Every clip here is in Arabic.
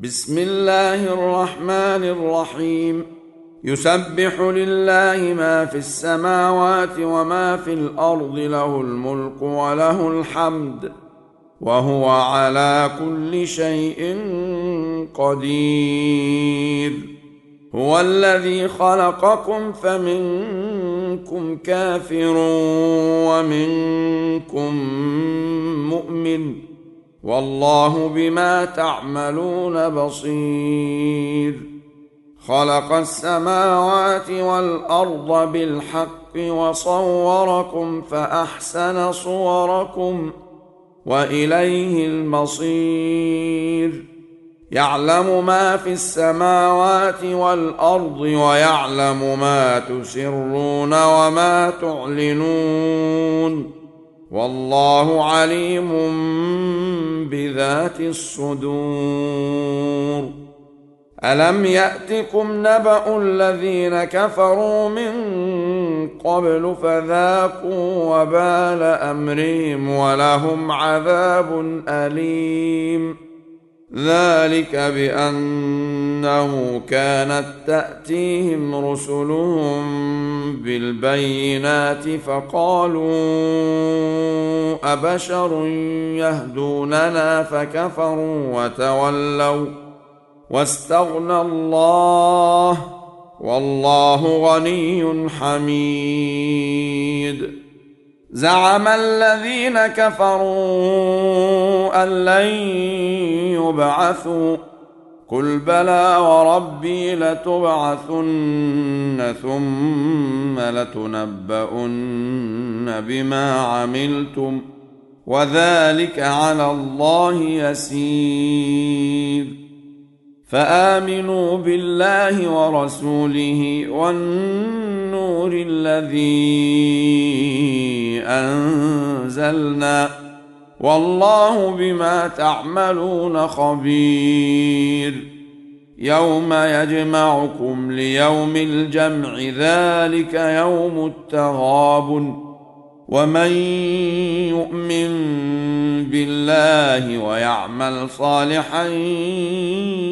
بسم الله الرحمن الرحيم. يسبح لله ما في السماوات وما في الأرض، له الملك وله الحمد، وهو على كل شيء قدير. هو الذي خلقكم فمنكم كافر ومنكم مؤمن، والله بما تعملون بصير. خلق السماوات والأرض بالحق وصوركم فأحسن صوركم وإليه المصير. يعلم ما في السماوات والأرض ويعلم ما تسرون وما تعلنون، والله عليم بذات الصدور. ألم يأتكم نبأ الذين كفروا من قبل فذاقوا وبال أمرهم ولهم عذاب أليم. ذلك بأنه كانت تأتيهم رسلهم بالبينات فقالوا أبشر يهدوننا فكفروا وتولوا واستغنى الله، والله غني حميد. زعم الذين كفروا أن لن يبعثوا، قل بلى وربي لتبعثن ثم لتنبؤن بما عملتم، وذلك على الله يسير. فآمنوا بالله ورسوله والنور الذي أنزلنا، والله بما تعملون خبير. يوم يجمعكم ليوم الجمع، ذلك يوم التغابن. ومن يؤمن بالله ويعمل صالحا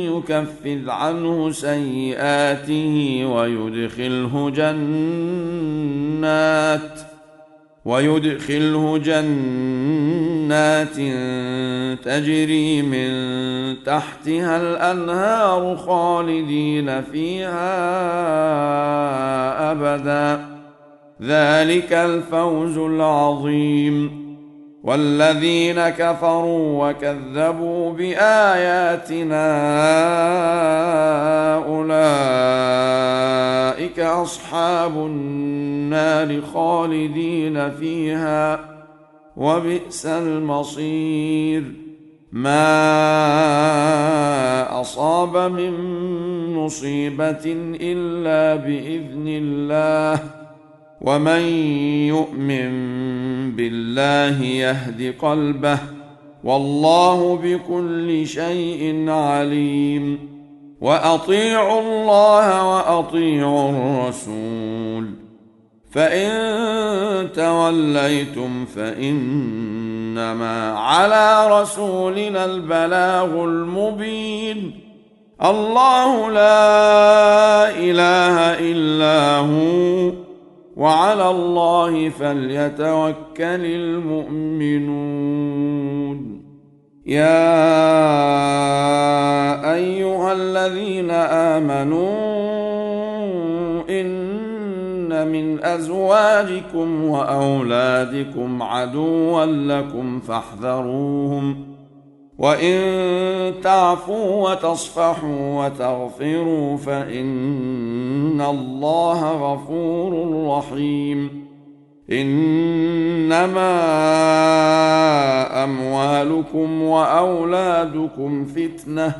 يكفر عنه سيئاته ويدخله جنات تجري من تحتها الأنهار خالدين فيها أبدا، ذلك الفوز العظيم. والذين كفروا وكذبوا بآياتنا أولئك أصحاب النار خالدين فيها، وبئس المصير. ما أصاب من مصيبة إلا بإذن الله، ومن يؤمن بالله يهد قلبه، والله بكل شيء عليم. وأطيعوا الله وأطيعوا الرسول، فإن توليتم فإنما على رسولنا البلاغ المبين. الله لا إله إلا هو، وعلى الله فليتوكل المؤمنون. يا أيها الذين آمنوا إن من أزواجكم وأولادكم عدوا لكم فاحذروهم، وإن تعفوا وتصفحوا وتغفروا فإن الله غفور رحيم. إنما أموالكم وأولادكم فتنة،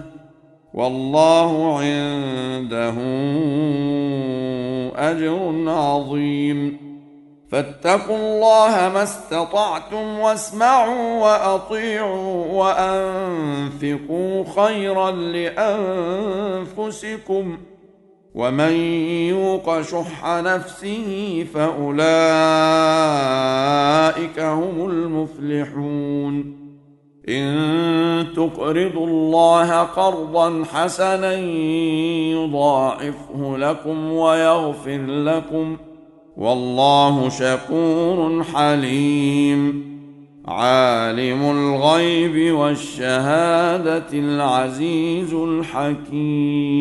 والله عنده أجر عظيم. فاتقوا الله ما استطعتم واسمعوا وأطيعوا وأنفقوا خيرا لأنفسكم، ومن يوق شح نفسه فأولئك هم المفلحون. إن تقرضوا الله قرضا حسنا يضاعفه لكم ويغفر لكم، والله شكور حليم. عالم الغيب والشهادة العزيز الحكيم.